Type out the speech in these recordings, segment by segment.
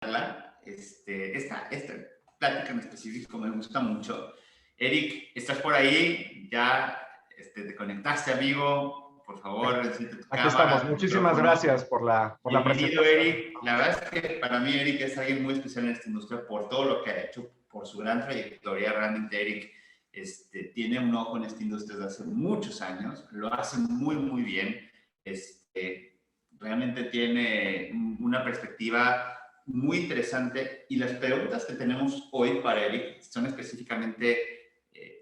esta plática en específico me gusta mucho. Eric, ¿estás por ahí? Ya te conectaste, amigo. Por favor, enciende tu Aquí cámara, estamos. tu Muchísimas micrófono. gracias por la Bienvenido, presentación. Eric. La verdad es que para mí Eric es alguien muy especial en esta industria por todo lo que ha hecho, por su gran trayectoria. Realmente Eric tiene un ojo en esta industria desde hace muchos años. Lo hace muy, muy bien. Realmente tiene una perspectiva muy interesante y las preguntas que tenemos hoy para Eric son específicamente,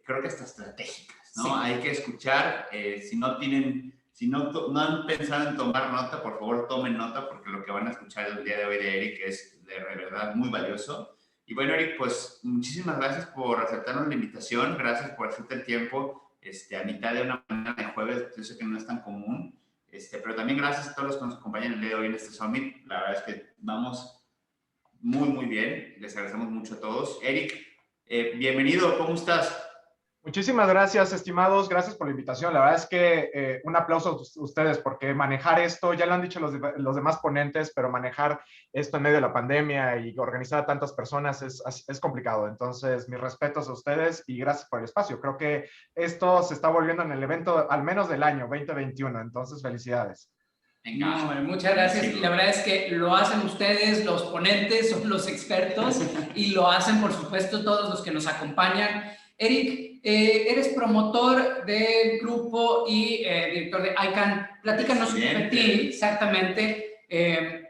creo que hasta estratégicas, ¿no? Sí. Hay que escuchar, si no han pensado en tomar nota, por favor tomen nota porque lo que van a escuchar el día de hoy de Eric es de verdad muy valioso. Y bueno, Eric, pues muchísimas gracias por aceptarnos la invitación, gracias por hacerte el tiempo a mitad de una mañana de jueves, yo sé que no es tan común, pero también gracias a todos los que nos acompañan el día de hoy en este Summit. La verdad es que vamos muy, muy bien. Les agradecemos mucho a todos. Eric, bienvenido. ¿Cómo estás? Muchísimas gracias, estimados. Gracias por la invitación. La verdad es que un aplauso a ustedes porque manejar esto, ya lo han dicho los demás ponentes, pero manejar esto en medio de la pandemia y organizar a tantas personas es complicado. Entonces, mis respetos a ustedes y gracias por el espacio. Creo que esto se está volviendo en el evento al menos del año 2021. Entonces, felicidades. No, muchas gracias. Y la verdad es que lo hacen ustedes, los ponentes, son los expertos y lo hacen, por supuesto, todos los que nos acompañan. Eric, eres promotor del grupo y director de ICANN. Platícanos un poco de ti, exactamente,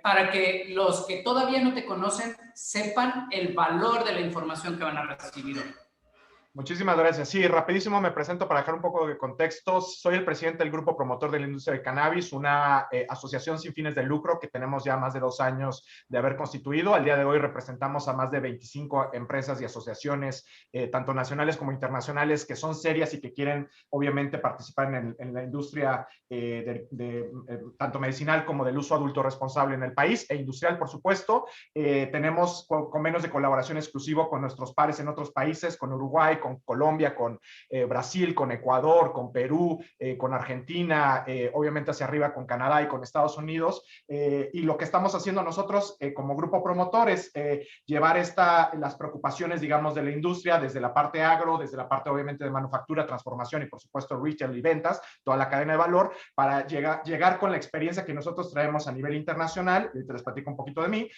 para que los que todavía no te conocen sepan el valor de la información que van a recibir hoy. Muchísimas gracias. Sí, rapidísimo me presento para dejar un poco de contexto. Soy el presidente del Grupo Promotor de la Industria del Cannabis, una asociación sin fines de lucro que tenemos ya más de 2 años de haber constituido. Al día de hoy representamos a más de 25 empresas y asociaciones, tanto nacionales como internacionales, que son serias y que quieren, obviamente, participar en la industria tanto medicinal como del uso adulto responsable en el país e industrial, por supuesto. Tenemos convenios de colaboración exclusivo con nuestros pares en otros países, con Uruguay, con Colombia, con Brasil, con Ecuador, con Perú, con Argentina, obviamente hacia arriba con Canadá y con Estados Unidos. Y lo que estamos haciendo nosotros como grupo promotor es llevar las preocupaciones, digamos, de la industria desde la parte agro, desde la parte obviamente de manufactura, transformación y por supuesto retail y ventas, toda la cadena de valor, para llegar con la experiencia que nosotros traemos a nivel internacional, y te les platico un poquito de mí,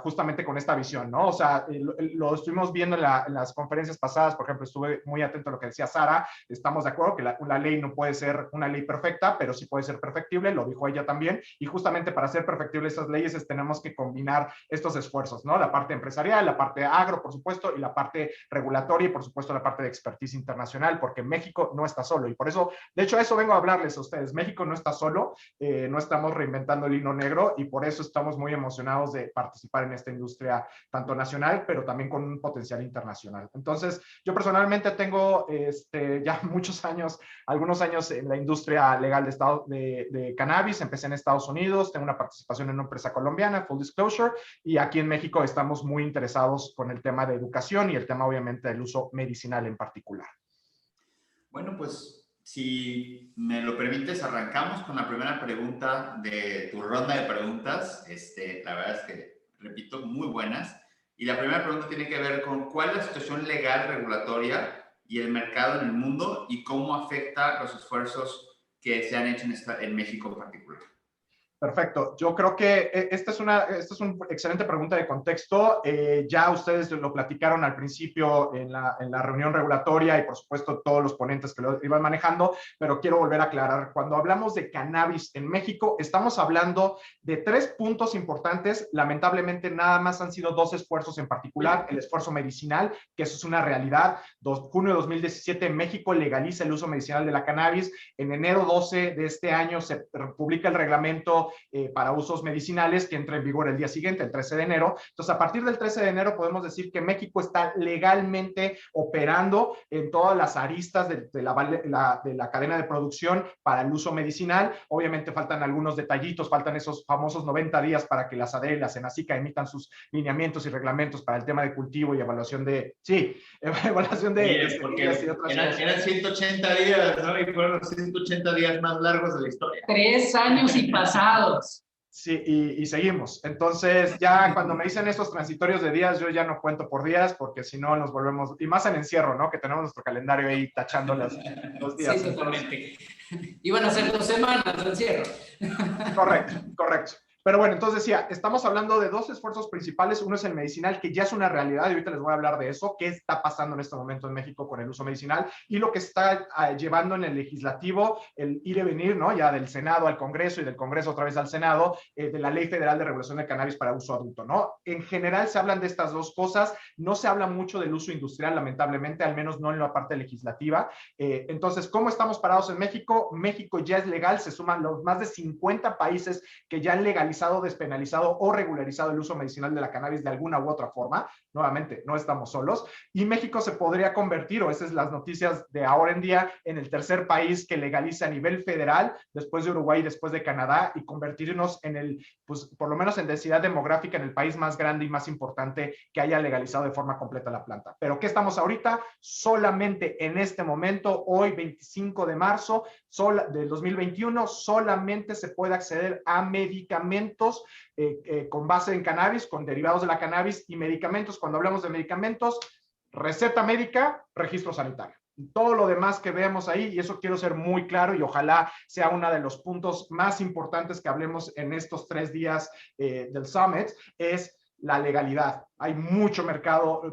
justamente con esta visión, ¿no? O sea, lo estuvimos viendo en las conferencias pasadas. Por ejemplo, estuve muy atento a lo que decía Sara. Estamos de acuerdo que la ley no puede ser una ley perfecta, pero sí puede ser perfectible, lo dijo ella también, y justamente para hacer perfectibles estas leyes tenemos que combinar estos esfuerzos, ¿no? La parte empresarial, la parte agro, por supuesto, y la parte regulatoria y por supuesto la parte de expertise internacional, porque México no está solo, y por eso, de hecho, eso vengo a hablarles a ustedes. México no está solo, no estamos reinventando el hilo negro, y por eso estamos muy emocionados de participar en esta industria, tanto nacional, pero también con un potencial internacional. Entonces, yo personalmente tengo ya muchos años, algunos años en la industria legal de cannabis. Empecé en Estados Unidos, tengo una participación en una empresa colombiana, Full Disclosure, y aquí en México estamos muy interesados con el tema de educación y el tema obviamente del uso medicinal en particular. Bueno, pues si me lo permites, arrancamos con la primera pregunta de tu ronda de preguntas. La verdad es que, repito, muy buenas. Y la primera pregunta tiene que ver con cuál es la situación legal, regulatoria y el mercado en el mundo y cómo afecta los esfuerzos que se han hecho en México en particular. Perfecto. Yo creo que esta es una excelente pregunta de contexto. Ya ustedes lo platicaron al principio en la reunión regulatoria y por supuesto todos los ponentes que lo iban manejando, pero quiero volver a aclarar. Cuando hablamos de cannabis en México, estamos hablando de 3 puntos importantes. Lamentablemente nada más han sido 2 esfuerzos en particular. El esfuerzo medicinal, que eso es una realidad. Junio de 2017, México legaliza el uso medicinal de la cannabis. En enero 12 de este año se publica el reglamento para usos medicinales, que entra en vigor el día siguiente, el 13 de enero. Entonces, a partir del 13 de enero podemos decir que México está legalmente operando en todas las aristas de la cadena de producción para el uso medicinal. Obviamente faltan algunos detallitos, faltan esos famosos 90 días para que la SADE y la SENACICA emitan sus lineamientos y reglamentos para el tema de cultivo y evaluación de... Sí, evaluación de... porque eran 180 días, ¿no? Y fueron los 180 días más largos de la historia. 3 años y pasados. Sí, y seguimos. Entonces, ya cuando me dicen estos transitorios de días, yo ya no cuento por días, porque si no nos volvemos, y más en encierro, ¿no? Que tenemos nuestro calendario ahí tachando los días. Sí, totalmente. Iban a ser 2 semanas de encierro. Correcto, correcto. Pero bueno, entonces decía, estamos hablando de dos esfuerzos principales. Uno es el medicinal, que ya es una realidad, y ahorita les voy a hablar de eso, qué está pasando en este momento en México con el uso medicinal, y lo que está llevando en el legislativo, el ir y venir, ¿no? Ya del Senado al Congreso y del Congreso otra vez al Senado, de la Ley Federal de Regulación del Cannabis para uso adulto, ¿no? En general se hablan de estas dos cosas, no se habla mucho del uso industrial, lamentablemente, al menos no en la parte legislativa. Entonces, ¿cómo estamos parados en México? México ya es legal, se suman los más de 50 países que ya han legalizado, despenalizado o regularizado el uso medicinal de la cannabis de alguna u otra forma. Nuevamente, no estamos solos. Y México se podría convertir, o esas son las noticias de ahora en día, en el tercer país que legaliza a nivel federal, después de Uruguay, después de Canadá, y convertirnos en el, pues, por lo menos en densidad demográfica, en el país más grande y más importante que haya legalizado de forma completa la planta. ¿Pero qué estamos ahorita? Solamente en este momento, hoy 25 de marzo del 2021, solamente se puede acceder a medicamentos con base en cannabis, con derivados de la cannabis, y medicamentos. Cuando hablamos de medicamentos, receta médica, registro sanitario. Todo lo demás que vemos ahí, y eso quiero ser muy claro, y ojalá sea uno de los puntos más importantes que hablemos en estos 3 días del Summit, es la legalidad. Hay mucho mercado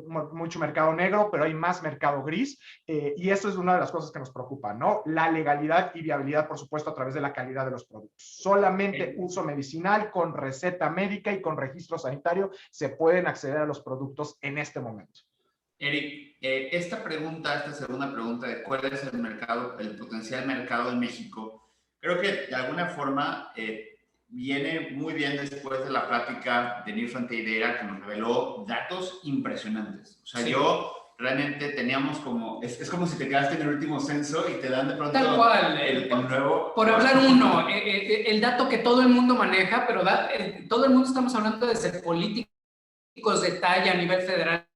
negro, pero hay más mercado gris, y eso es una de las cosas que nos preocupa, ¿no? La legalidad y viabilidad, por supuesto, a través de la calidad de los productos. Solamente uso medicinal con receta médica y con registro sanitario se pueden acceder a los productos en este momento. Eric, esta segunda pregunta de cuál es el mercado, el potencial mercado en México, creo que de alguna forma viene muy bien después de la plática de Nir Fronteira, que nos reveló datos impresionantes. O sea, sí. Yo realmente teníamos como, es como si te quedaste en el último censo y te dan de pronto tal cual, el nuevo. Por hablar uno, el dato que todo el mundo maneja, pero todo el mundo estamos hablando de ser políticos de talla a nivel federal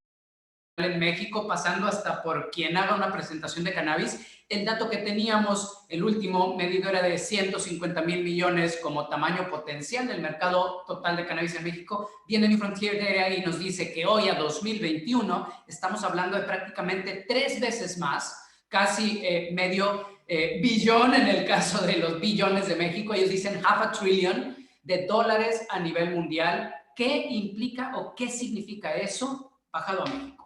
en México, pasando hasta por quien haga una presentación de cannabis. El dato que teníamos, el último medido, era de 150,000 millones como tamaño potencial del mercado total de cannabis en México. Viene New Frontier Data y nos dice que hoy, a 2021, estamos hablando de prácticamente 3 veces más, casi medio billón en el caso de los billones de México. Ellos dicen $500 billion de dólares a nivel mundial. ¿Qué implica o qué significa eso bajado a México?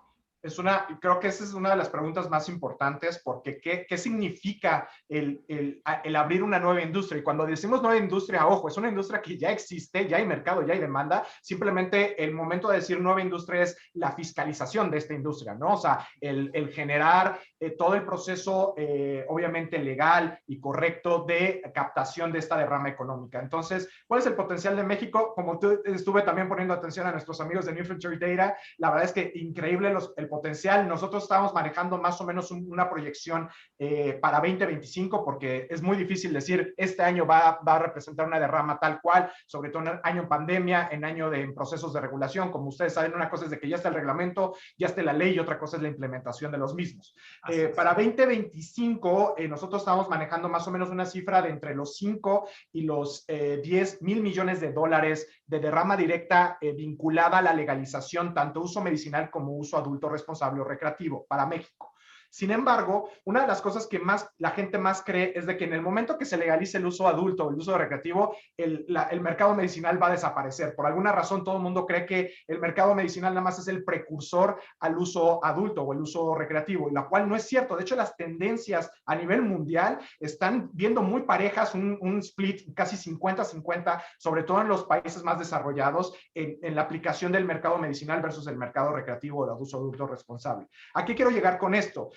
Creo que esa es una de las preguntas más importantes, porque ¿qué significa el abrir una nueva industria? Y cuando decimos nueva industria, ojo, es una industria que ya existe, ya hay mercado, ya hay demanda. Simplemente el momento de decir nueva industria es la fiscalización de esta industria, ¿no? O sea, el generar todo el proceso, obviamente legal y correcto, de captación de esta derrama económica. Entonces, ¿cuál es el potencial de México? Como tú estuve también poniendo atención a nuestros amigos de New Frontier Data, la verdad es que increíble el potencial. Nosotros estamos manejando más o menos una proyección para 2025, porque es muy difícil decir este año va a representar una derrama tal cual, sobre todo en año en pandemia, en año de procesos de regulación. Como ustedes saben, una cosa es de que ya está el reglamento, ya está la ley, y otra cosa es la implementación de los mismos. Para 2025, nosotros estamos manejando más o menos una cifra de entre los 5 y los 10 mil millones de dólares de derrama directa vinculada a la legalización, tanto uso medicinal como uso adulto responsable o recreativo para México. Sin embargo, una de las cosas que la gente más cree es de que en el momento que se legalice el uso adulto o el uso recreativo, el mercado medicinal va a desaparecer. Por alguna razón, todo el mundo cree que el mercado medicinal nada más es el precursor al uso adulto o el uso recreativo, y la cual no es cierto. De hecho, las tendencias a nivel mundial están viendo muy parejas, un split casi 50-50, sobre todo en los países más desarrollados, en la aplicación del mercado medicinal versus el mercado recreativo o de uso adulto responsable. ¿A qué quiero llegar con esto?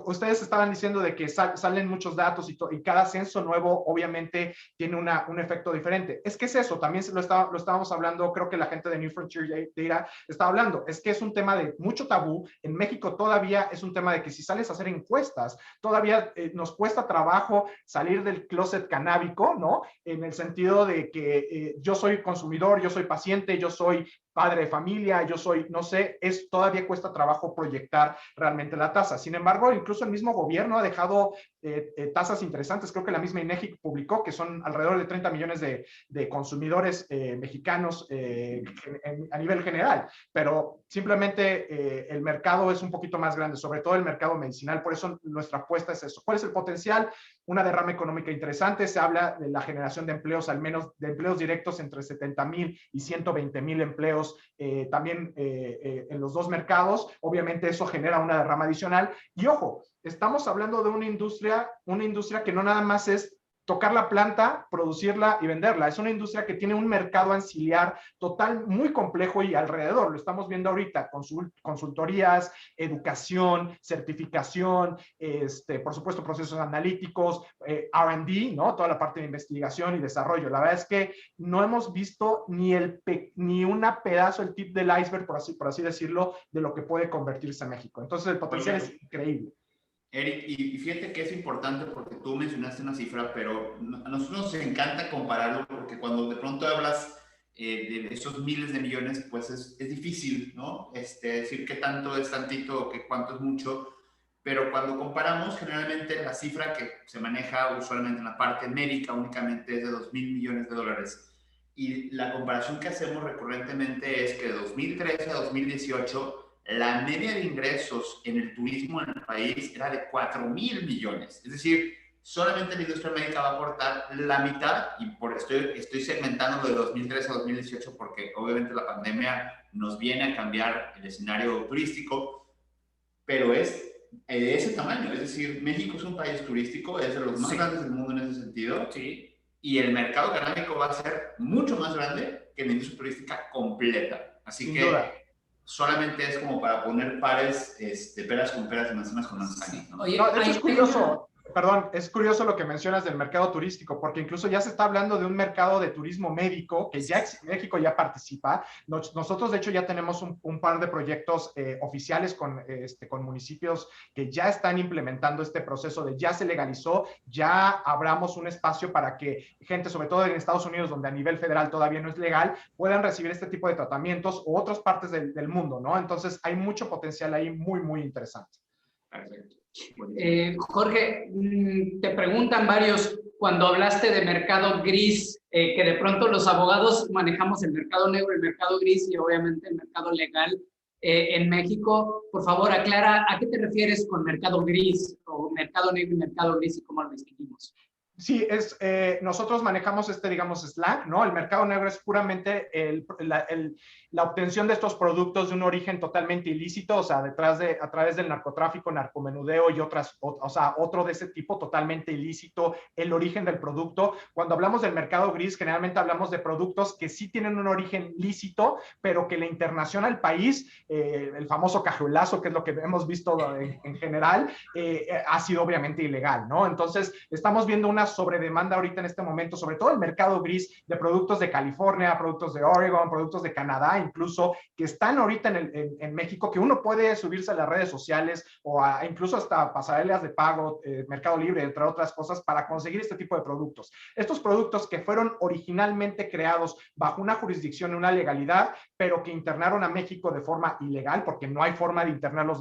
Ustedes estaban diciendo de que salen muchos datos y cada censo nuevo obviamente tiene un efecto diferente. Es que es eso, también lo estábamos hablando, creo que la gente de New Frontier Data estaba hablando, es que es un tema de mucho tabú. En México todavía es un tema de que si sales a hacer encuestas, todavía nos cuesta trabajo salir del closet canábico, ¿no? En el sentido de que yo soy consumidor, yo soy paciente, yo soy padre de familia, yo soy, no sé, todavía cuesta trabajo proyectar realmente la tasa. Sin embargo, incluso el mismo gobierno ha dejado tasas interesantes. Creo que la misma INEGI publicó que son alrededor de 30 millones de consumidores mexicanos a nivel general, pero simplemente el mercado es un poquito más grande, sobre todo el mercado medicinal. Por eso nuestra apuesta es eso. ¿Cuál es el potencial? Una derrama económica interesante. Se habla de la generación de empleos, al menos de empleos directos, entre 70,000 y 120,000 empleos también en los dos mercados. Obviamente eso genera una derrama adicional. Y ojo, estamos hablando de una industria que no nada más es tocar la planta, producirla y venderla. Es una industria que tiene un mercado auxiliar total muy complejo y alrededor. Lo estamos viendo ahorita, consultorías, educación, certificación, por supuesto procesos analíticos, R&D, ¿no? Toda la parte de investigación y desarrollo. La verdad es que no hemos visto ni una pedazo, el tip del iceberg, por así decirlo, de lo que puede convertirse en México. Entonces el potencial es increíble. Eric, y fíjate que es importante porque tú mencionaste una cifra, pero a nosotros nos encanta compararlo porque cuando de pronto hablas de esos miles de millones, pues es difícil, ¿no? Decir qué tanto es tantito o qué cuánto es mucho, pero cuando comparamos, generalmente la cifra que se maneja usualmente en la parte médica únicamente es de 2,000 millones de dólares. Y la comparación que hacemos recurrentemente es que de 2013 a 2018 la media de ingresos en el turismo en el país era de 4,000 millones. Es decir, solamente la industria médica va a aportar la mitad, y estoy segmentando de 2013 a 2018 porque obviamente la pandemia nos viene a cambiar el escenario turístico, pero es de ese tamaño. Es decir, México es un país turístico, es de los más grandes del mundo en ese sentido, y el mercado canábico va a ser mucho más grande que la industria turística completa. Así Sin que duda. solamente es como para poner pares, peras con peras y manzanas con manzanas, ¿no? Oye, No, de hecho es curioso, perdón, es curioso lo que mencionas del mercado turístico, porque incluso ya se está hablando de un mercado de turismo médico que ya México ya participa. Nosotros, de hecho, ya tenemos un par de proyectos oficiales con municipios que ya están implementando este proceso de ya se legalizó, ya abramos un espacio para que gente, sobre todo en Estados Unidos, donde a nivel federal todavía no es legal, puedan recibir este tipo de tratamientos u otras partes del mundo, ¿no? Entonces, hay mucho potencial ahí muy, muy interesante. Perfecto. Jorge, te preguntan varios, cuando hablaste de mercado gris, que de pronto los abogados manejamos el mercado negro, el mercado gris y obviamente el mercado legal en México. Por favor, aclara a qué te refieres con mercado gris o mercado negro y mercado gris y cómo lo distinguimos. Sí, nosotros manejamos digamos, slang, ¿no? El mercado negro es puramente la obtención de estos productos de un origen totalmente ilícito, o sea, a través del narcotráfico, narcomenudeo y otro de ese tipo totalmente ilícito, el origen del producto. Cuando hablamos del mercado gris, generalmente hablamos de productos que sí tienen un origen lícito, pero que la internación al país, el famoso cajuelazo, que es lo que hemos visto en general, ha sido obviamente ilegal, ¿no? Entonces, estamos viendo una sobredemanda ahorita en este momento, sobre todo el mercado gris de productos de California, productos de Oregon, productos de Canadá, incluso, que están ahorita en México, que uno puede subirse a las redes sociales o incluso hasta pasarelas de pago, Mercado Libre, entre otras cosas, para conseguir este tipo de productos. Estos productos que fueron originalmente creados bajo una jurisdicción, una legalidad, pero que internaron a México de forma ilegal, porque no hay forma de internarlos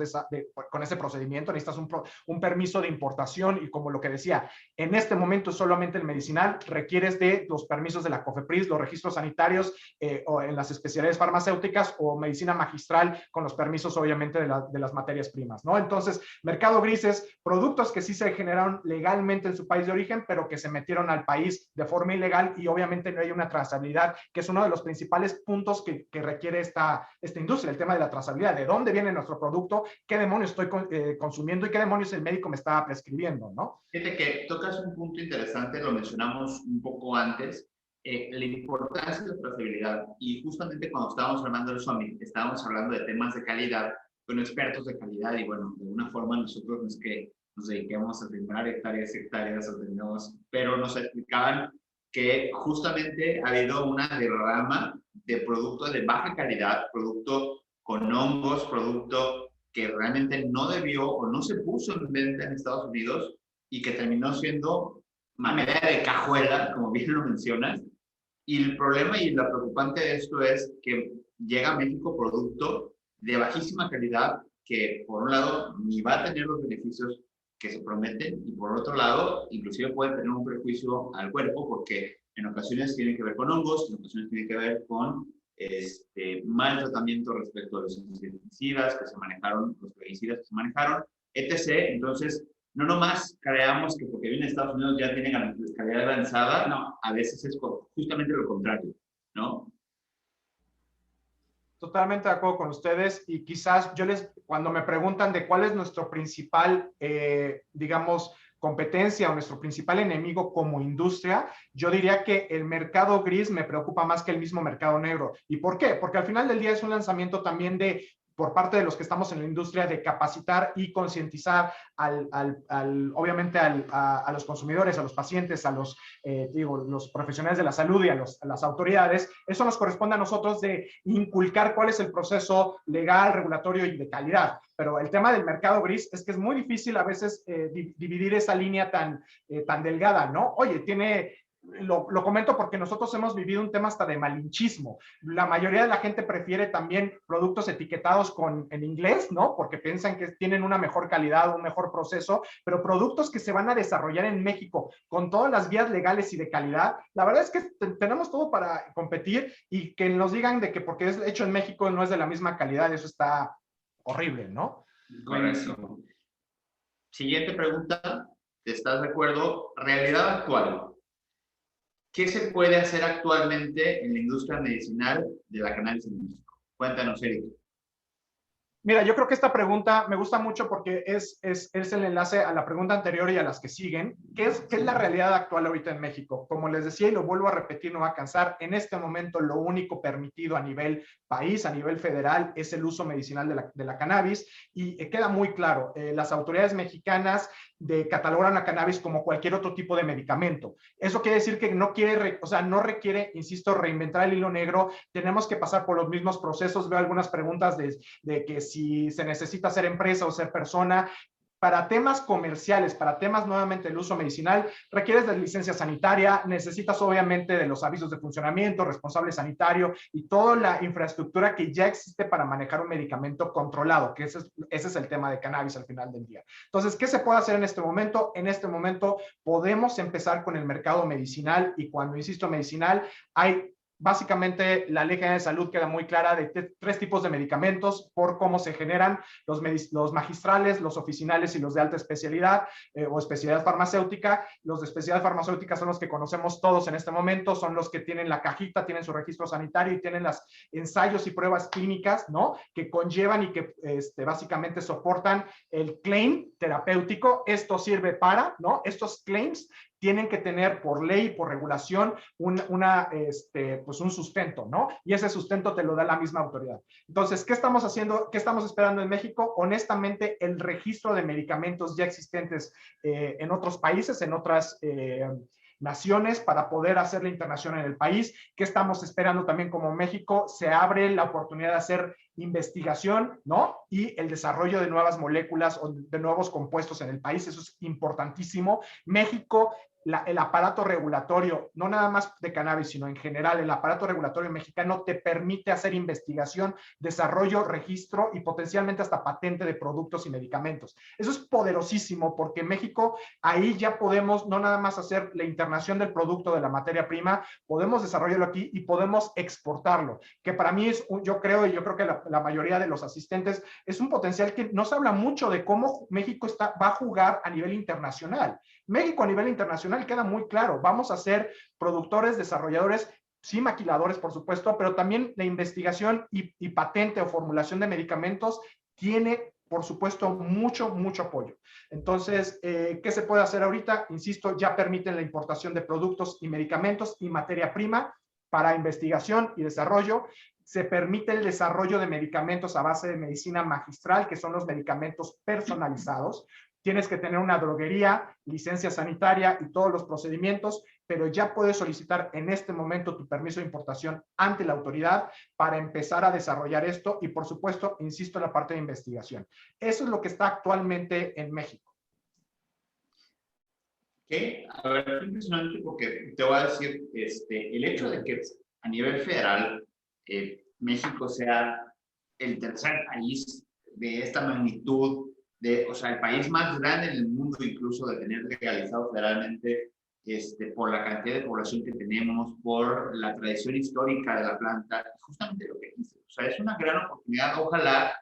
con ese procedimiento, necesitas un permiso de importación y como lo que decía, en este momento solamente el medicinal requieres de los permisos de la COFEPRIS, los registros sanitarios o en las especialidades farmacéuticas o medicina magistral con los permisos obviamente de las materias primas, ¿no? Entonces, mercado gris es productos que sí se generaron legalmente en su país de origen, pero que se metieron al país de forma ilegal y obviamente no hay una trazabilidad, que es uno de los principales puntos que requiere esta industria, el tema de la trazabilidad, de dónde viene nuestro producto, qué demonios estoy consumiendo y qué demonios el médico me está prescribiendo, ¿no? Fíjate que tocas un punto interesante, lo mencionamos un poco antes, la importancia de la trazabilidad. Y justamente cuando estábamos armando el Summit, estábamos hablando de temas de calidad con expertos de calidad y bueno, de alguna forma nosotros no es que nos dediquemos a sembrar hectáreas, pero nos explicaban que justamente ha habido una derrama de productos de baja calidad, producto con hongos, producto que realmente no debió o no se puso en venta en Estados Unidos y que terminó siendo manera de cajuela, como bien lo mencionas. Y el problema y lo preocupante de esto es que llega a México producto de bajísima calidad que, por un lado, ni va a tener los beneficios que se prometen y, por otro lado, inclusive puede tener un prejuicio al cuerpo porque en ocasiones tiene que ver con hongos, en ocasiones tiene que ver con mal tratamiento respecto a los insecticidas que se manejaron, los plaguicidas que se manejaron, etc. Entonces, no nomás creamos que porque viene a Estados Unidos ya tiene calidad avanzada, no, a veces es justamente lo contrario, ¿no? Totalmente de acuerdo con ustedes y quizás cuando me preguntan de cuál es nuestro principal, digamos, competencia o nuestro principal enemigo como industria, yo diría que el mercado gris me preocupa más que el mismo mercado negro. ¿Y por qué? Porque al final del día es un lanzamiento también por parte de los que estamos en la industria de capacitar y concientizar obviamente a los consumidores, a los pacientes, a los profesionales de la salud y a las autoridades. Eso nos corresponde a nosotros de inculcar cuál es el proceso legal, regulatorio y de calidad. Pero el tema del mercado gris es que es muy difícil a veces dividir esa línea tan delgada, ¿no? Oye, lo comento porque nosotros hemos vivido un tema hasta de malinchismo. La mayoría de la gente prefiere también productos etiquetados en inglés, ¿no? Porque piensan que tienen una mejor calidad, un mejor proceso, pero productos que se van a desarrollar en México con todas las vías legales y de calidad, la verdad es que tenemos todo para competir y que nos digan de que porque es hecho en México no es de la misma calidad, eso está horrible, ¿no? Correcto. Siguiente pregunta, ¿estás de acuerdo? Realidad actual. ¿Qué se puede hacer actualmente en la industria medicinal de la cannabis en México? Cuéntanos, Eric. Mira, yo creo que esta pregunta me gusta mucho porque es el enlace a la pregunta anterior y a las que siguen. ¿Qué es la realidad actual ahorita en México? Como les decía y lo vuelvo a repetir, no va a cansar, en este momento lo único permitido a nivel país, a nivel federal, es el uso medicinal de la cannabis y queda muy claro, las autoridades mexicanas catalogan a cannabis como cualquier otro tipo de medicamento. Eso quiere decir que no requiere, insisto, reinventar el hilo negro, tenemos que pasar por los mismos procesos. Veo algunas preguntas de que si se necesita ser empresa o ser persona. Para temas comerciales, para temas nuevamente del uso medicinal, requieres de licencia sanitaria, necesitas obviamente de los avisos de funcionamiento, responsable sanitario y toda la infraestructura que ya existe para manejar un medicamento controlado, que ese es el tema de cannabis al final del día. Entonces, ¿qué se puede hacer en este momento? En este momento podemos empezar con el mercado medicinal y cuando insisto medicinal, hay básicamente la Ley General de Salud queda muy clara de 3 tipos de medicamentos por cómo se generan los magistrales, los oficinales y los de alta especialidad o especialidad farmacéutica. Los de especialidad farmacéutica son los que conocemos todos en este momento, son los que tienen la cajita, tienen su registro sanitario y tienen los ensayos y pruebas clínicas, ¿no? Que conllevan y que básicamente soportan el claim terapéutico. Esto sirve para, ¿no? Estos claims tienen que tener por ley, por regulación, pues un sustento, ¿no? Y ese sustento te lo da la misma autoridad. Entonces, ¿qué estamos haciendo? ¿Qué estamos esperando en México? Honestamente, el registro de medicamentos ya existentes en otros países, en otras naciones para poder hacer la internación en el país. ¿Qué estamos esperando también como México? Se abre la oportunidad de hacer investigación, ¿no? Y el desarrollo de nuevas moléculas o de nuevos compuestos en el país. Eso es importantísimo. México, el aparato regulatorio, no nada más de cannabis, sino en general, el aparato regulatorio mexicano te permite hacer investigación, desarrollo, registro y potencialmente hasta patente de productos y medicamentos. Eso es poderosísimo porque en México ahí ya podemos no nada más hacer la internación del producto, de la materia prima, podemos desarrollarlo aquí y podemos exportarlo, que para mí es, yo creo que la mayoría de los asistentes es un potencial que no se habla mucho de cómo México va a jugar a nivel internacional. México a nivel internacional queda muy claro, vamos a ser productores, desarrolladores, sí maquiladores por supuesto, pero también la investigación y patente o formulación de medicamentos tiene por supuesto mucho apoyo. Entonces, ¿qué se puede hacer ahorita? Insisto, ya permiten la importación de productos y medicamentos y materia prima para investigación y desarrollo. Se permite el desarrollo de medicamentos a base de medicina magistral, que son los medicamentos personalizados. Tienes que tener una droguería, licencia sanitaria y todos los procedimientos, pero ya puedes solicitar en este momento tu permiso de importación ante la autoridad para empezar a desarrollar esto y, por supuesto, insisto en la parte de investigación. Eso es lo que está actualmente en México. ¿Qué? A ver, es impresionante porque te voy a decir, el hecho de que a nivel federal México sea el tercer país de esta magnitud, o sea, el país más grande en el mundo incluso de tener legalizado federalmente, por la cantidad de población que tenemos, por la tradición histórica de la planta, justamente lo que dice. O sea, es una gran oportunidad. Ojalá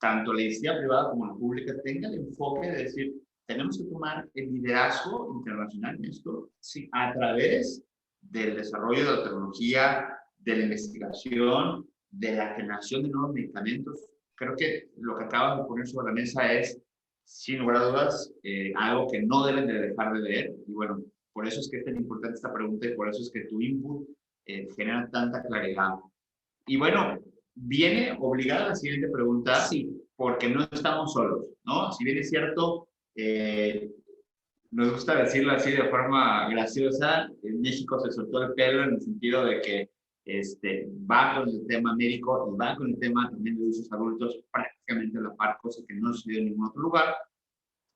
tanto la iniciativa privada como la pública tenga el enfoque de decir, tenemos que tomar el liderazgo internacional en esto, sí, a través del desarrollo de la tecnología, de la investigación, de la generación de nuevos medicamentos. Creo que lo que acabas de poner sobre la mesa es, sin lugar a dudas, algo que no deben de dejar de ver. Y bueno, por eso es que es tan importante esta pregunta y por eso es que tu input genera tanta claridad. Y bueno, viene obligada la siguiente pregunta, sí, porque no estamos solos, ¿no? Si bien es cierto, nos gusta decirlo así de forma graciosa, en México se soltó el pelo en el sentido de que va con el tema médico y va con el tema también de usos adultos prácticamente a la par, cosa que no sucedió en ningún otro lugar.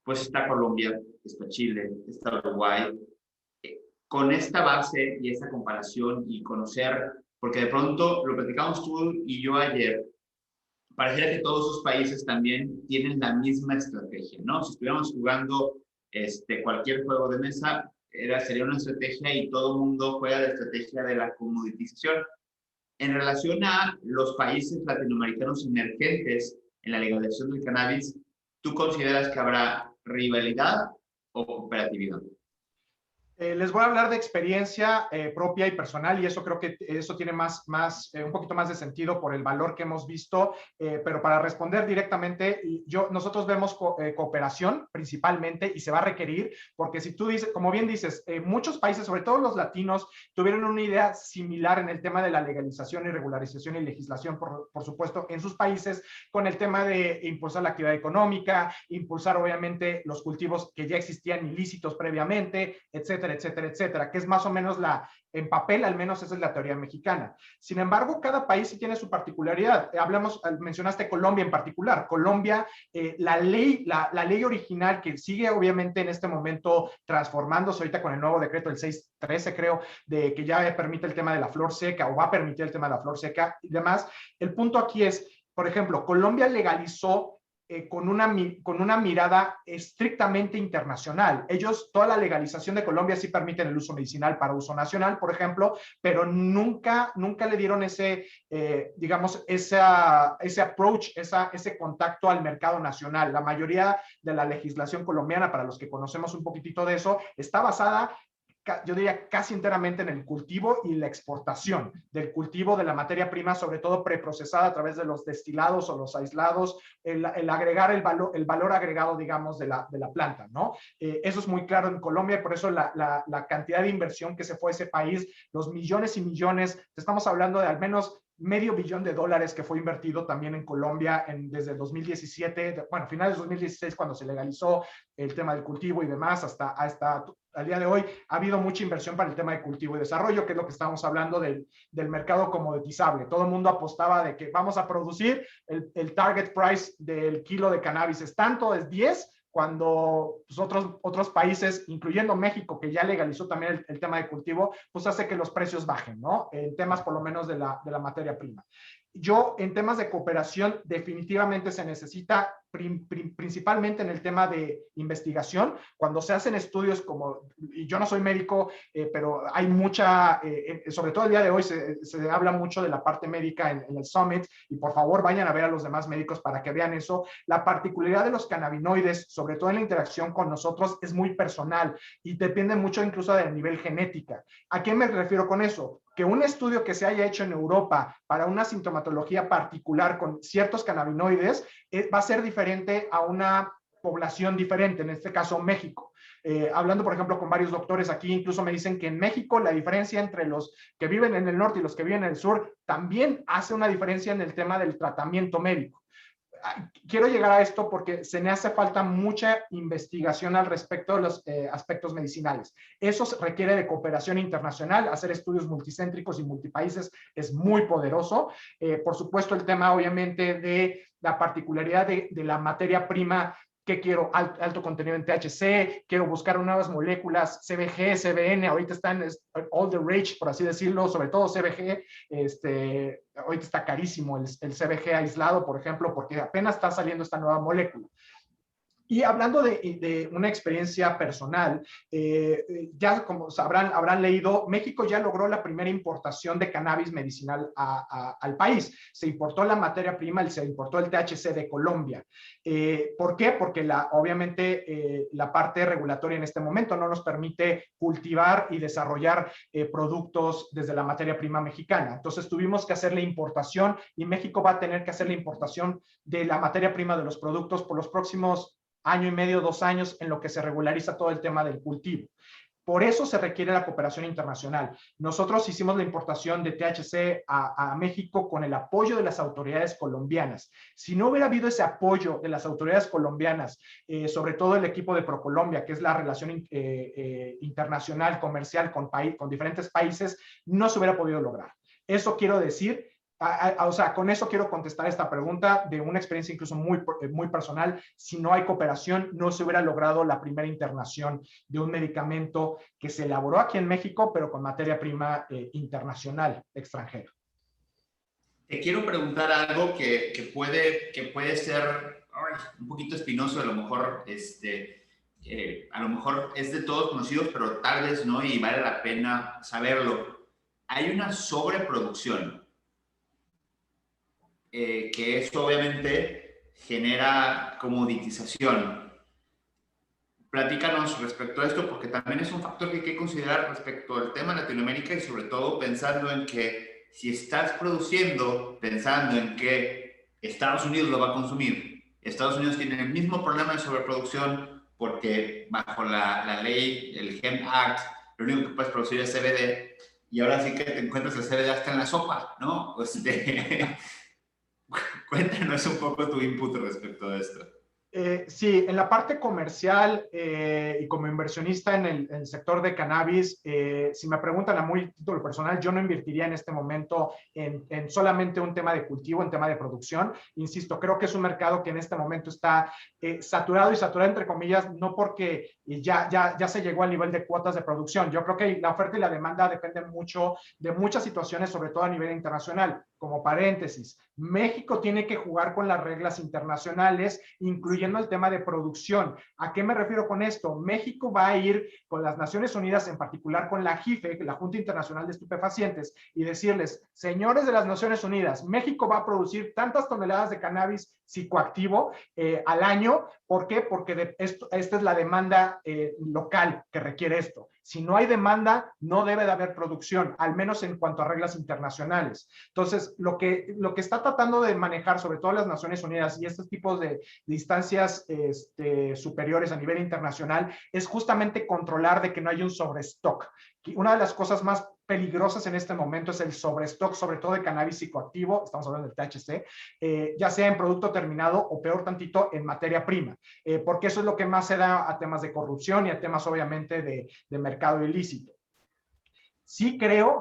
Pues está Colombia, está Chile, está Uruguay. Con esta base y esta comparación y conocer, porque de pronto lo platicamos tú y yo ayer, pareciera que todos esos países también tienen la misma estrategia, ¿no? Si estuviéramos jugando cualquier juego de mesa, sería una estrategia y todo el mundo juega la estrategia de la comoditización. En relación a los países latinoamericanos emergentes en la legalización del cannabis, ¿tú consideras que habrá rivalidad o cooperatividad? Les voy a hablar de experiencia propia y personal, y eso creo que eso tiene un poquito más de sentido por el valor que hemos visto, pero para responder directamente, nosotros vemos cooperación principalmente y se va a requerir, porque si tú dices, como bien dices, muchos países, sobre todo los latinos, tuvieron una idea similar en el tema de la legalización y regularización y legislación, por supuesto, en sus países, con el tema de impulsar la actividad económica, impulsar obviamente los cultivos que ya existían ilícitos previamente, etcétera, etcétera, etcétera, que es más o menos en papel, al menos esa es la teoría mexicana. Sin embargo, cada país sí tiene su particularidad. Mencionaste Colombia en particular. Colombia, la ley original que sigue obviamente en este momento transformándose ahorita con el nuevo decreto, el 613 creo, de que ya permite el tema de la flor seca o va a permitir el tema de la flor seca y demás. El punto aquí es, por ejemplo, Colombia legalizó con una mirada estrictamente internacional. Toda la legalización de Colombia sí permiten el uso medicinal para uso nacional, por ejemplo, pero nunca le dieron ese approach, ese contacto al mercado nacional. La mayoría de la legislación colombiana, para los que conocemos un poquitito de eso, está basada, yo diría, casi enteramente en el cultivo y la exportación del cultivo de la materia prima, sobre todo preprocesada a través de los destilados o los aislados, el agregar el valor agregado, digamos, de la planta, ¿no? Eso es muy claro en Colombia, y por eso la cantidad de inversión que se fue a ese país, los millones y millones, estamos hablando de al menos $500 millones que fue invertido también en Colombia desde el 2017, bueno, finales de 2016 cuando se legalizó el tema del cultivo y demás, hasta al día de hoy ha habido mucha inversión para el tema de cultivo y desarrollo, que es lo que estamos hablando del mercado comoditizable. Todo el mundo apostaba de que vamos a producir el target price del kilo de cannabis es tanto, es 10, cuando pues, otros países, incluyendo México, que ya legalizó también el tema de cultivo, pues hace que los precios bajen, ¿no? En temas por lo menos de la materia prima. En temas de cooperación, definitivamente se necesita, principalmente en el tema de investigación, cuando se hacen estudios y yo no soy médico, pero hay mucha, sobre todo el día de hoy se habla mucho de la parte médica en el Summit, y por favor vayan a ver a los demás médicos para que vean eso. La particularidad de los cannabinoides, sobre todo en la interacción con nosotros, es muy personal y depende mucho incluso del nivel genética. ¿A qué me refiero con eso? Que un estudio que se haya hecho en Europa para una sintomatología particular con ciertos cannabinoides va a ser diferente a una población diferente, en este caso México. Hablando, por ejemplo, con varios doctores aquí, incluso me dicen que en México la diferencia entre los que viven en el norte y los que viven en el sur también hace una diferencia en el tema del tratamiento médico. Quiero llegar a esto porque se me hace falta mucha investigación al respecto de los aspectos medicinales. Eso requiere de cooperación internacional, hacer estudios multicéntricos y multipaíses es muy poderoso. Por supuesto, el tema obviamente de la particularidad de la materia prima ¿Qué quiero? Alto contenido en THC, quiero buscar nuevas moléculas, CBG, CBN, ahorita están all the rage, por así decirlo, sobre todo CBG, ahorita está carísimo el CBG aislado, por ejemplo, porque apenas está saliendo esta nueva molécula. Y hablando de una experiencia personal, ya como habrán leído, México ya logró la primera importación de cannabis medicinal al país. Se importó la materia prima, se importó el THC de Colombia. ¿Por qué? Porque obviamente la parte regulatoria en este momento no nos permite cultivar y desarrollar productos desde la materia prima mexicana. Entonces tuvimos que hacer la importación y México va a tener que hacer la importación de la materia prima de los productos por los próximos año y medio, 2 años, en lo que se regulariza todo el tema del cultivo. Por eso se requiere la cooperación internacional. Nosotros hicimos la importación de THC a México con el apoyo de las autoridades colombianas. Si no hubiera habido ese apoyo de las autoridades colombianas, sobre todo el equipo de ProColombia, que es la relación internacional, comercial con diferentes países, no se hubiera podido lograr. Eso quiero decir. O sea, con eso quiero contestar esta pregunta de una experiencia incluso muy personal. Si no hay cooperación, no se hubiera logrado la primera internación de un medicamento que se elaboró aquí en México, pero con materia prima internacional, extranjera. Te quiero preguntar algo que puede ser un poquito espinoso, a lo mejor es de todos conocidos, pero tal vez no, y vale la pena saberlo. Hay una sobreproducción. Que esto obviamente genera comoditización. Platícanos respecto a esto, porque también es un factor que hay que considerar respecto al tema de Latinoamérica y sobre todo pensando en que si estás produciendo pensando en que Estados Unidos lo va a consumir, Estados Unidos tiene el mismo problema de sobreproducción porque bajo la ley, el Hemp Act, lo único que puedes producir es CBD y ahora sí que te encuentras el CBD hasta en la sopa, ¿no? Cuéntanos un poco tu input respecto a esto. Sí, en la parte comercial y como inversionista en el sector de cannabis, si me preguntan a muy título personal, yo no invertiría en este momento en solamente un tema de cultivo, en tema de producción. Insisto, creo que es un mercado que en este momento está saturado y saturado entre comillas, no porque ya se llegó al nivel de cuotas de producción. Yo creo que la oferta y la demanda dependen mucho de muchas situaciones, sobre todo a nivel internacional. Como paréntesis, México tiene que jugar con las reglas internacionales, incluyendo el tema de producción. ¿A qué me refiero con esto? México va a ir con las Naciones Unidas, en particular con la JIFE, la Junta Internacional de Estupefacientes, y decirles, señores de las Naciones Unidas, México va a producir tantas toneladas de cannabis psicoactivo al año. ¿Por qué? Porque esta es la demanda local que requiere esto. Si no hay demanda, no debe de haber producción, al menos en cuanto a reglas internacionales. Entonces, lo que está tratando de manejar, sobre todo las Naciones Unidas y estos tipos de instancias superiores a nivel internacional, es justamente controlar de que no haya un sobrestock. Una de las cosas más peligrosas en este momento es el sobrestock, sobre todo de cannabis psicoactivo, estamos hablando del THC, ya sea en producto terminado o peor tantito en materia prima, porque eso es lo que más se da a temas de corrupción y a temas obviamente de mercado ilícito. Sí creo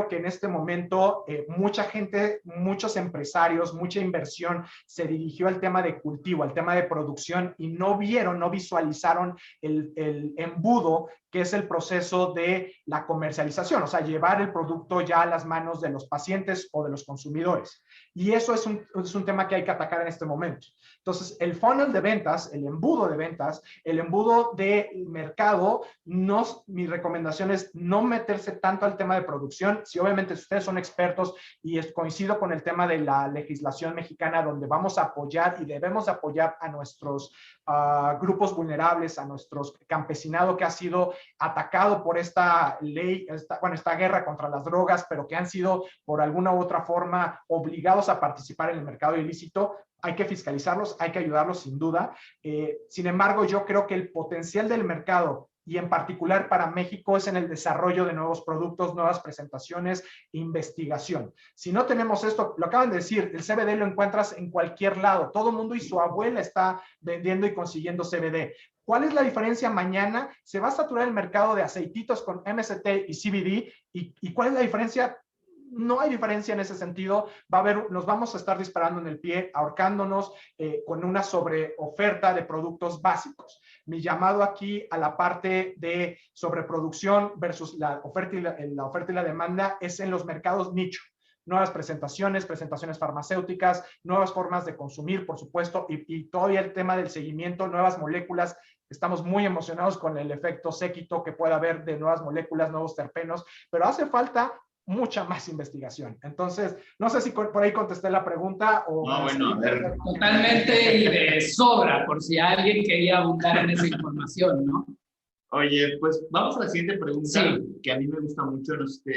que en este momento mucha gente, muchos empresarios, mucha inversión se dirigió al tema de cultivo, al tema de producción y no visualizaron el embudo que es el proceso de la comercialización, o sea, llevar el producto ya a las manos de los pacientes o de los consumidores. Y eso es un tema que hay que atacar en este momento. Entonces, el funnel de ventas, el embudo de ventas, el embudo de mercado, mi recomendación es no meterse tanto al tema de producción. Si obviamente ustedes son expertos y coincido con el tema de la legislación mexicana donde vamos a apoyar y debemos apoyar a nuestros grupos vulnerables, a nuestro campesinado que ha sido atacado por esta ley, esta guerra contra las drogas, pero que han sido por alguna u otra forma obligados a participar en el mercado ilícito. Hay que fiscalizarlos, hay que ayudarlos sin duda. Sin embargo, yo creo que el potencial del mercado y en particular para México es en el desarrollo de nuevos productos, nuevas presentaciones, investigación. Si no tenemos esto, lo acaban de decir, el CBD lo encuentras en cualquier lado. Todo el mundo y su abuela está vendiendo y consiguiendo CBD. ¿Cuál es la diferencia mañana? Se va a saturar el mercado de aceititos con MST y CBD. ¿Y cuál es la diferencia? no hay diferencia en ese sentido. Nos vamos a estar disparando en el pie, ahorcándonos con una sobreoferta de productos básicos. Mi llamado aquí a la parte de sobreproducción versus la oferta y la demanda es en los mercados nicho. Nuevas presentaciones farmacéuticas, nuevas formas de consumir, por supuesto, y todavía el tema del seguimiento, nuevas moléculas. Estamos muy emocionados con el efecto séquito que pueda haber de nuevas moléculas, nuevos terpenos, pero hace falta mucha más investigación. Entonces, no sé si por ahí contesté la pregunta o... No, bueno, a ver. Totalmente y de sobra, por si alguien quería abundar en esa información, ¿no? Oye, pues vamos a la siguiente pregunta, Sí. que a mí me gusta mucho, no sé si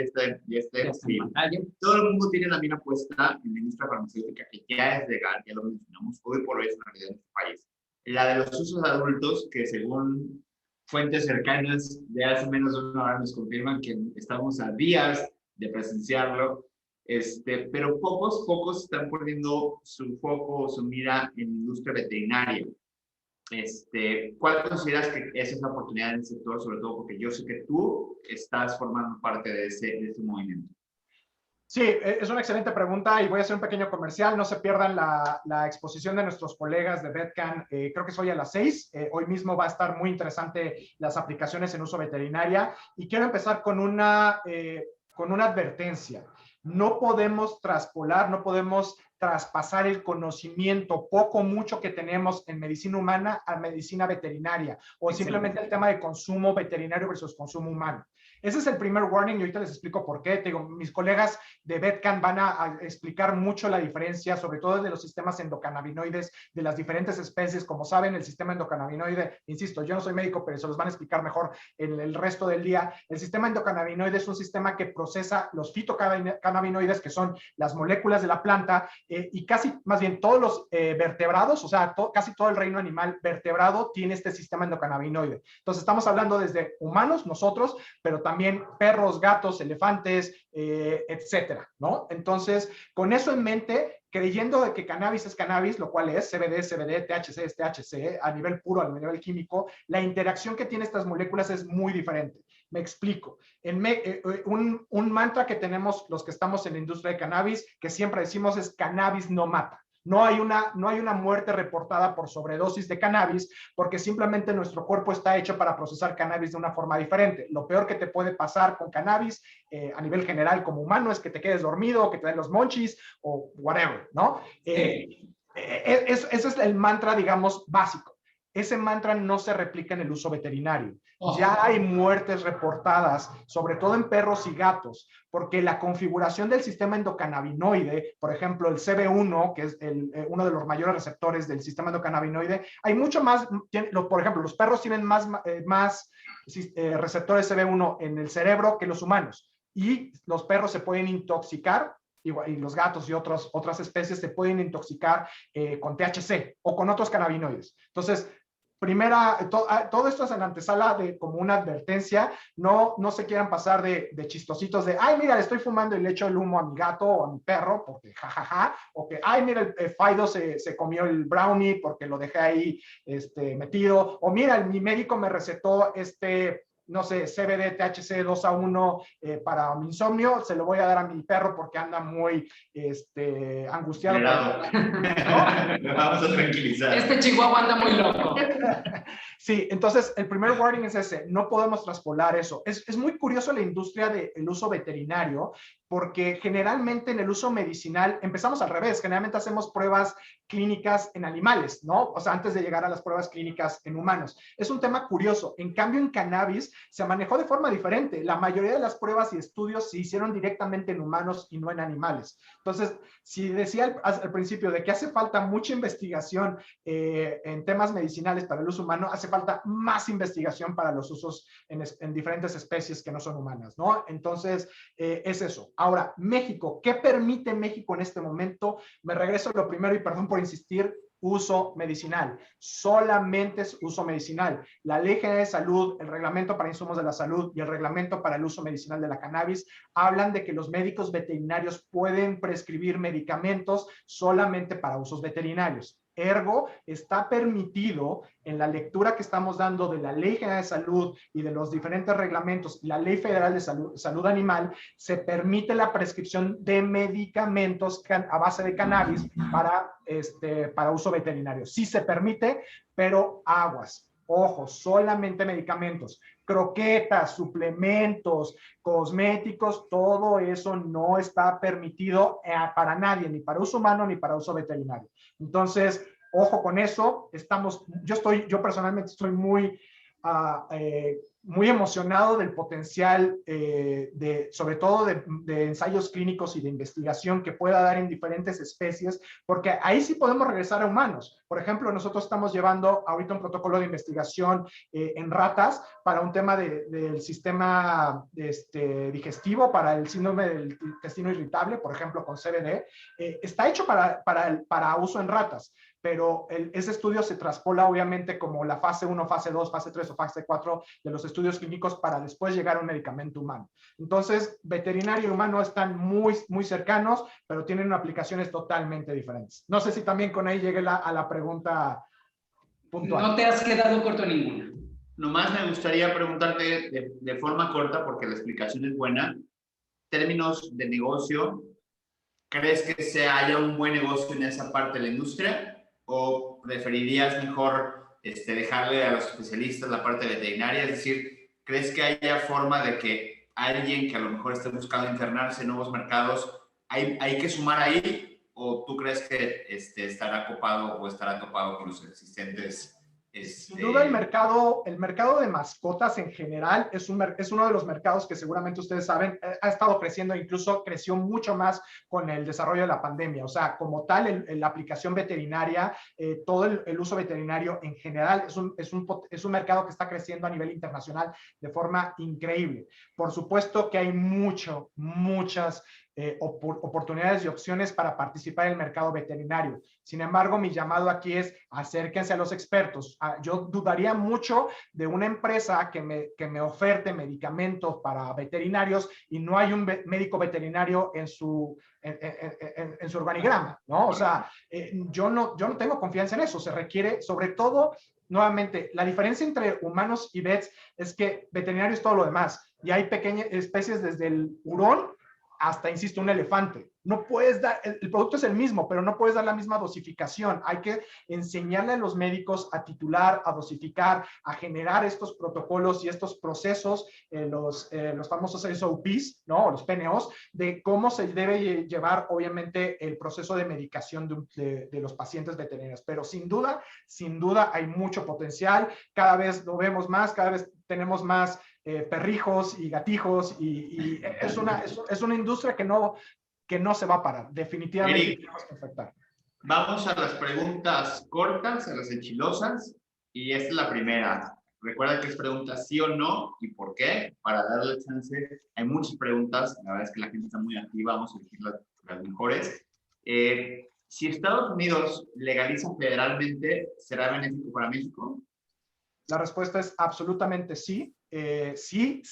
Ya está en pantalla. Todo el mundo tiene la misma apuesta en la industria farmacéutica, que ya es legal, ya lo mencionamos, hoy por hoy es una realidad en este país. La de los usos adultos, que según fuentes cercanas de hace menos de una hora nos confirman que estamos a días de presenciarlo, pero pocos están poniendo su foco o su mira en la industria veterinaria. ¿Cuál consideras que esa es la oportunidad en el sector, sobre todo porque yo sé que tú estás formando parte de ese movimiento? Sí, es una excelente pregunta y voy a hacer un pequeño comercial. No se pierdan la exposición de nuestros colegas de VetCan. Creo que es hoy a las 6. Hoy mismo va a estar muy interesante las aplicaciones en uso veterinaria. Y quiero empezar con una advertencia. No podemos traspolar, no podemos traspasar el conocimiento, poco o mucho que tenemos en medicina humana a medicina veterinaria o simplemente el tema de consumo veterinario versus consumo humano. Ese es el primer warning y ahorita les explico por qué. Te digo, mis colegas de VetCan van a explicar mucho la diferencia, sobre todo de los sistemas endocannabinoides de las diferentes especies. Como saben, el sistema endocannabinoide, insisto, yo no soy médico, pero se los van a explicar mejor en el resto del día. El sistema endocannabinoide es un sistema que procesa los fitocannabinoides, que son las moléculas de la planta, y casi, más bien, todos los vertebrados, o sea, casi todo el reino animal vertebrado tiene este sistema endocannabinoide. Entonces, estamos hablando desde humanos, nosotros, pero también perros, gatos, elefantes, etcétera, ¿no? Entonces, con eso en mente, creyendo de que cannabis es cannabis, lo cual es CBD, CBD, THC es THC, a nivel puro, a nivel químico, la interacción que tienen estas moléculas es muy diferente. Me explico. Un mantra que tenemos los que estamos en la industria de cannabis, que siempre decimos es cannabis no mata. No hay una muerte reportada por sobredosis de cannabis porque simplemente nuestro cuerpo está hecho para procesar cannabis de una forma diferente. Lo peor que te puede pasar con cannabis a nivel general como humano es que te quedes dormido, que te den los monchis o whatever, ¿no? Ese es el mantra, digamos, básico. Ese mantra no se replica en el uso veterinario. Ya hay muertes reportadas, sobre todo en perros y gatos, porque la configuración del sistema endocannabinoide, por ejemplo, el CB1, que es uno de los mayores receptores del sistema endocannabinoide, hay mucho más, por ejemplo, los perros tienen más receptores CB1 en el cerebro que los humanos, y los perros se pueden intoxicar y los gatos y otras especies se pueden intoxicar con THC o con otros cannabinoides. Entonces, todo esto es en la antesala de como una advertencia. No se quieran pasar de chistositos de, ay, mira, le estoy fumando y le echo el humo a mi gato o a mi perro porque jajaja, o que, ay, mira, el Fido se comió el brownie porque lo dejé ahí metido, o mira, mi médico me recetó no sé, CBD, THC 2-1 para mi insomnio, se lo voy a dar a mi perro porque anda muy angustiado. ¿No? Vamos a tranquilizar. Este chihuahua anda muy loco. Sí, entonces el primer warning es ese, no podemos traspolar eso. Es muy curioso la industria del uso veterinario, porque generalmente en el uso medicinal empezamos al revés, generalmente hacemos pruebas clínicas en animales, ¿no? O sea, antes de llegar a las pruebas clínicas en humanos. Es un tema curioso. En cambio, en cannabis se manejó de forma diferente. La mayoría de las pruebas y estudios se hicieron directamente en humanos y no en animales. Entonces, si decía al principio de que hace falta mucha investigación en temas medicinales para el uso humano, hace falta más investigación para los usos en diferentes especies que no son humanas, ¿no? Entonces, es eso. Ahora, México, ¿qué permite México en este momento? Me regreso a lo primero y perdón por insistir, uso medicinal. Solamente es uso medicinal. La Ley General de Salud, el Reglamento para Insumos de la Salud y el Reglamento para el Uso Medicinal de la Cannabis hablan de que los médicos veterinarios pueden prescribir medicamentos solamente para usos veterinarios. Ergo, está permitido en la lectura que estamos dando de la Ley General de Salud y de los diferentes reglamentos, la Ley Federal de Salud Animal, se permite la prescripción de medicamentos a base de cannabis para uso veterinario. Sí se permite, pero aguas. Ojo, solamente medicamentos, croquetas, suplementos, cosméticos, todo eso no está permitido para nadie, ni para uso humano ni para uso veterinario. Entonces, ojo con eso. Yo personalmente estoy muy emocionado del potencial, sobre todo de ensayos clínicos y de investigación que pueda dar en diferentes especies, porque ahí sí podemos regresar a humanos. Por ejemplo, nosotros estamos llevando ahorita un protocolo de investigación en ratas para un tema del sistema digestivo, para el síndrome del intestino irritable, por ejemplo, con CBD. Está hecho para uso en ratas, pero ese estudio se traspola obviamente como la fase 1, fase 2, fase 3 o fase 4 de los estudios clínicos para después llegar a un medicamento humano. Entonces, veterinario y humano están muy, muy cercanos, pero tienen aplicaciones totalmente diferentes. No sé si también con ahí llegué a la pregunta puntual. No te has quedado corto ninguna. Nomás me gustaría preguntarte de forma corta, porque la explicación es buena, términos de negocio, ¿crees que haya un buen negocio en esa parte de la industria? ¿O preferirías mejor dejarle a los especialistas la parte veterinaria? Es decir, ¿crees que haya forma de que alguien que a lo mejor esté buscando internarse en nuevos mercados, hay que sumar ahí? ¿O tú crees que estará copado o estará topado con los existentes? Sin duda, el mercado de mascotas en general es uno de los mercados que seguramente ustedes saben, ha estado creciendo, incluso creció mucho más con el desarrollo de la pandemia. O sea, como tal, la aplicación veterinaria, todo el uso veterinario en general es un mercado que está creciendo a nivel internacional de forma increíble. Por supuesto que hay muchas oportunidades y opciones para participar en el mercado veterinario. Sin embargo, mi llamado aquí es acérquense a los expertos. Yo dudaría mucho de una empresa que me oferte medicamentos para veterinarios y no hay un médico veterinario en su organigrama, ¿no? O sea, yo no tengo confianza en eso. Se requiere, sobre todo, nuevamente, la diferencia entre humanos y vets es que veterinario es todo lo demás. Y hay pequeñas especies desde el hurón hasta, insisto, un elefante. No puedes dar, el producto es el mismo, pero no puedes dar la misma dosificación. Hay que enseñarle a los médicos a titular, a dosificar, a generar estos protocolos y estos procesos, los famosos SOPs, ¿no? Los PNOs, de cómo se debe llevar, obviamente, el proceso de medicación de los pacientes veterinarios. Pero sin duda hay mucho potencial. Cada vez lo vemos más, cada vez tenemos más perrijos y gatijos y es una industria que no se va a parar. Definitivamente Eric, tenemos que afectar. Vamos a las preguntas cortas, a las enchilosas, y esta es la primera. Recuerda que es pregunta sí o no y por qué, para darle chance. Hay muchas preguntas, la verdad es que la gente está muy activa, vamos a elegir las mejores. Si Estados Unidos legaliza federalmente, ¿será benéfico para México? La respuesta es absolutamente sí. Sí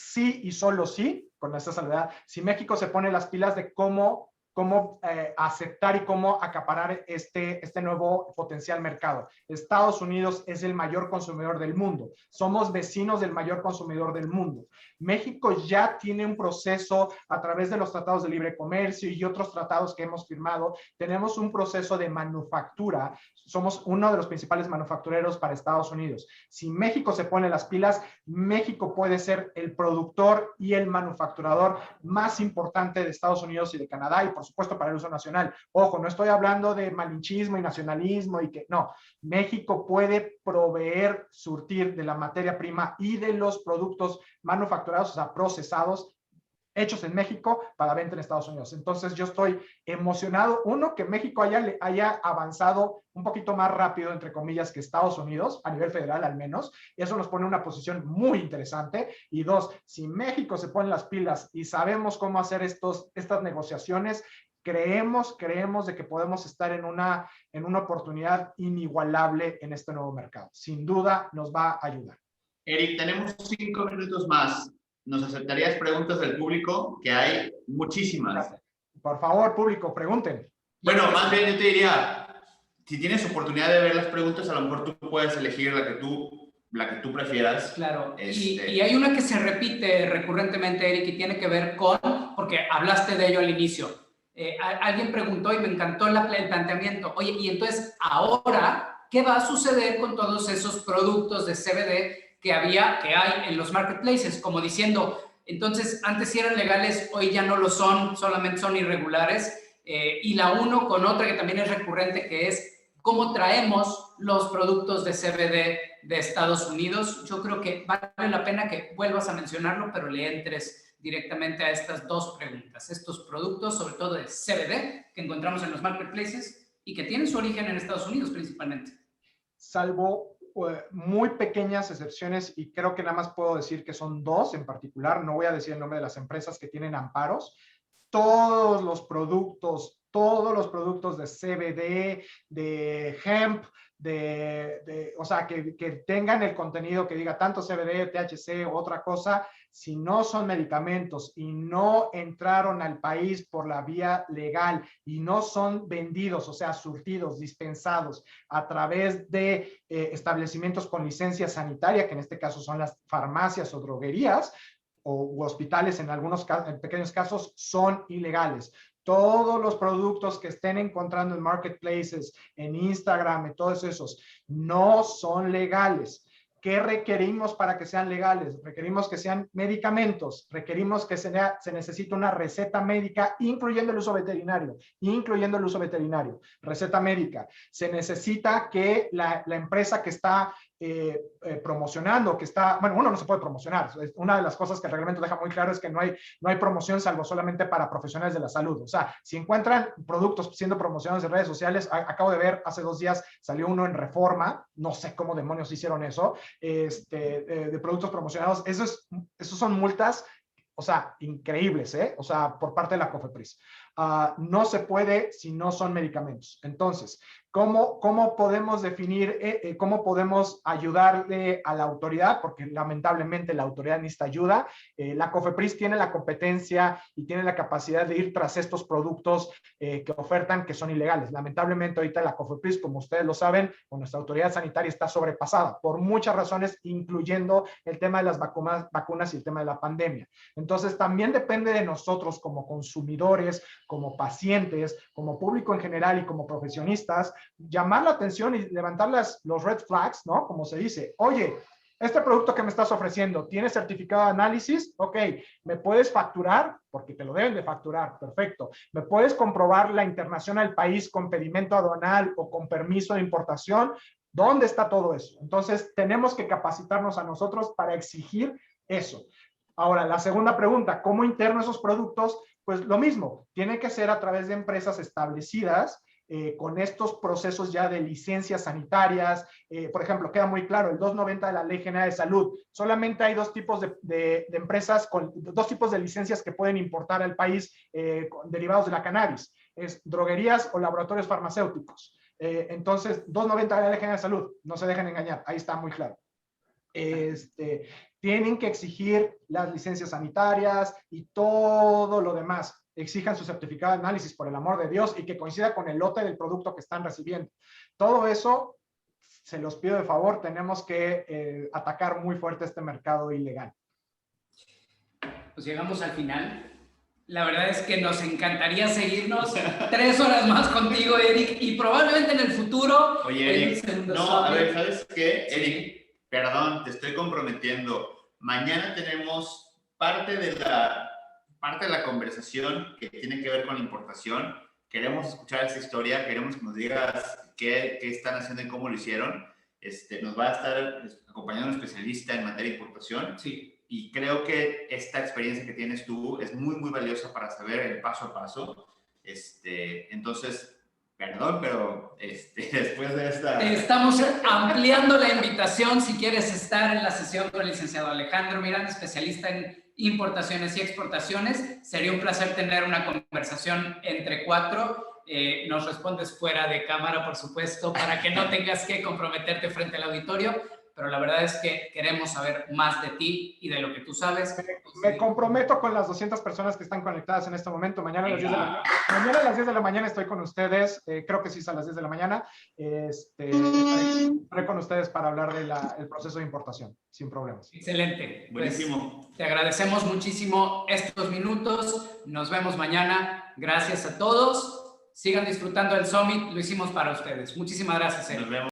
y solo sí, con esta salvedad. Si México se pone las pilas de cómo aceptar y cómo acaparar este nuevo potencial mercado. Estados Unidos es el mayor consumidor del mundo. Somos vecinos del mayor consumidor del mundo. México ya tiene un proceso a través de los tratados de libre comercio y otros tratados que hemos firmado. Tenemos un proceso de manufactura. Somos uno de los principales manufactureros para Estados Unidos. Si México se pone las pilas, México puede ser el productor y el manufacturador más importante de Estados Unidos y de Canadá, y por supuesto para el uso nacional. Ojo, no estoy hablando de malinchismo y nacionalismo y que no. México puede proveer, surtir de la materia prima y de los productos manufacturados, o sea, procesados, hechos en México para venta en Estados Unidos. Entonces yo estoy emocionado, uno, que México haya avanzado un poquito más rápido, entre comillas, que Estados Unidos, a nivel federal al menos, y eso nos pone en una posición muy interesante. Y dos, si México se pone las pilas y sabemos cómo hacer estas negociaciones, creemos de que podemos estar en una oportunidad inigualable en este nuevo mercado. Sin duda nos va a ayudar. Eric, tenemos 5 minutos más. ¿Nos aceptarías preguntas del público? Que hay muchísimas. Por favor, público, pregunten. Bueno, más bien yo te diría, si tienes oportunidad de ver las preguntas, a lo mejor tú puedes elegir la que tú prefieras. Claro, y hay una que se repite recurrentemente, Eric, y tiene que ver con, porque hablaste de ello al inicio. Alguien preguntó y me encantó el planteamiento. Oye, y entonces ahora, ¿qué va a suceder con todos esos productos de CBD que hay en los marketplaces? Como diciendo, entonces antes sí eran legales, hoy ya no lo son, solamente son irregulares. Y la uno con otra que también es recurrente, que es cómo traemos los productos de CBD de Estados Unidos. Yo creo que vale la pena que vuelvas a mencionarlo, pero le entres directamente a estas dos preguntas. Estos productos, sobre todo de CBD, que encontramos en los marketplaces y que tienen su origen en Estados Unidos principalmente. Salvo muy pequeñas excepciones, y creo que nada más puedo decir que son dos en particular, no voy a decir el nombre de las empresas que tienen amparos. Todos los productos de CBD, de hemp, o sea, que tengan el contenido que diga tanto CBD, THC o otra cosa, si no son medicamentos y no entraron al país por la vía legal y no son vendidos, o sea, surtidos, dispensados a través de establecimientos con licencia sanitaria, que en este caso son las farmacias o droguerías, u hospitales en pequeños casos, son ilegales. Todos los productos que estén encontrando en marketplaces, en Instagram, en todos esos, no son legales. ¿Qué requerimos para que sean legales? Requerimos que sean medicamentos, requerimos que se necesite una receta médica, incluyendo el uso veterinario, receta médica. Se necesita que la empresa que está promocionando, bueno, uno no se puede promocionar. Una de las cosas que el reglamento deja muy claro es que no hay promoción salvo solamente para profesionales de la salud. O sea, si encuentran productos siendo promocionados en redes sociales, acabo de ver, hace 2 días salió uno en Reforma, no sé cómo demonios hicieron eso, de productos promocionados. Esos son multas, o sea, increíbles, o sea, por parte de la COFEPRIS. No se puede si no son medicamentos. Entonces, ¿cómo podemos definir, cómo podemos ayudarle a la autoridad? Porque lamentablemente la autoridad necesita ayuda. La COFEPRIS tiene la competencia y tiene la capacidad de ir tras estos productos que ofertan que son ilegales. Lamentablemente ahorita la COFEPRIS, como ustedes lo saben, con nuestra autoridad sanitaria está sobrepasada por muchas razones, incluyendo el tema de las vacunas y el tema de la pandemia. Entonces, también depende de nosotros como consumidores, como pacientes, como público en general y como profesionistas, llamar la atención y levantar los red flags, ¿no? Como se dice, oye, este producto que me estás ofreciendo, ¿tiene certificado de análisis? Ok, ¿me puedes facturar? Porque te lo deben de facturar, perfecto. ¿Me puedes comprobar la internación al país con pedimento aduanal o con permiso de importación? ¿Dónde está todo eso? Entonces, tenemos que capacitarnos a nosotros para exigir eso. Ahora, la segunda pregunta, ¿cómo interno esos productos? Pues lo mismo, tiene que ser a través de empresas establecidas con estos procesos ya de licencias sanitarias. Por ejemplo, queda muy claro, el 290 de la Ley General de Salud, solamente hay 2 tipos de empresas con 2 tipos de licencias que pueden importar al país derivados de la cannabis, es droguerías o laboratorios farmacéuticos. Entonces, 290 de la Ley General de Salud, no se dejen engañar, ahí está muy claro. Tienen que exigir las licencias sanitarias y todo lo demás. Exijan su certificado de análisis, por el amor de Dios, y que coincida con el lote del producto que están recibiendo. Todo eso, se los pido de favor, tenemos que atacar muy fuerte este mercado ilegal. Pues llegamos al final. La verdad es que nos encantaría seguirnos 3 horas más contigo, Eric, y probablemente en el futuro... Oye, Eric, no, a ver, ¿sabes qué? Eric, perdón, te estoy comprometiendo. Mañana tenemos parte de la conversación que tiene que ver con la importación. Queremos escuchar esa historia, queremos que nos digas qué están haciendo y cómo lo hicieron. Nos va a estar acompañando un especialista en materia de importación. Sí. Y creo que esta experiencia que tienes tú es muy, muy valiosa para saber el paso a paso. Entonces, perdón, pero después de esta... Estamos ampliando la invitación si quieres estar en la sesión con el licenciado Alejandro Miranda, especialista en importaciones y exportaciones. Sería un placer tener una conversación entre 4. Nos respondes fuera de cámara, por supuesto, para que no tengas que comprometerte frente al auditorio. pero la verdad es que queremos saber más de ti y de lo que tú sabes. Me comprometo con las 200 personas que están conectadas en este momento. Mañana a las 10 de la mañana, mañana a las 10 de la mañana estoy con ustedes. Creo que sí es a las 10 de la mañana. Estaré con ustedes para hablar del proceso de importación, sin problemas. Excelente. Buenísimo. Pues, te agradecemos muchísimo estos minutos. Nos vemos mañana. Gracias a todos. Sigan disfrutando del Summit. Lo hicimos para ustedes. Muchísimas gracias, Eric. Nos vemos.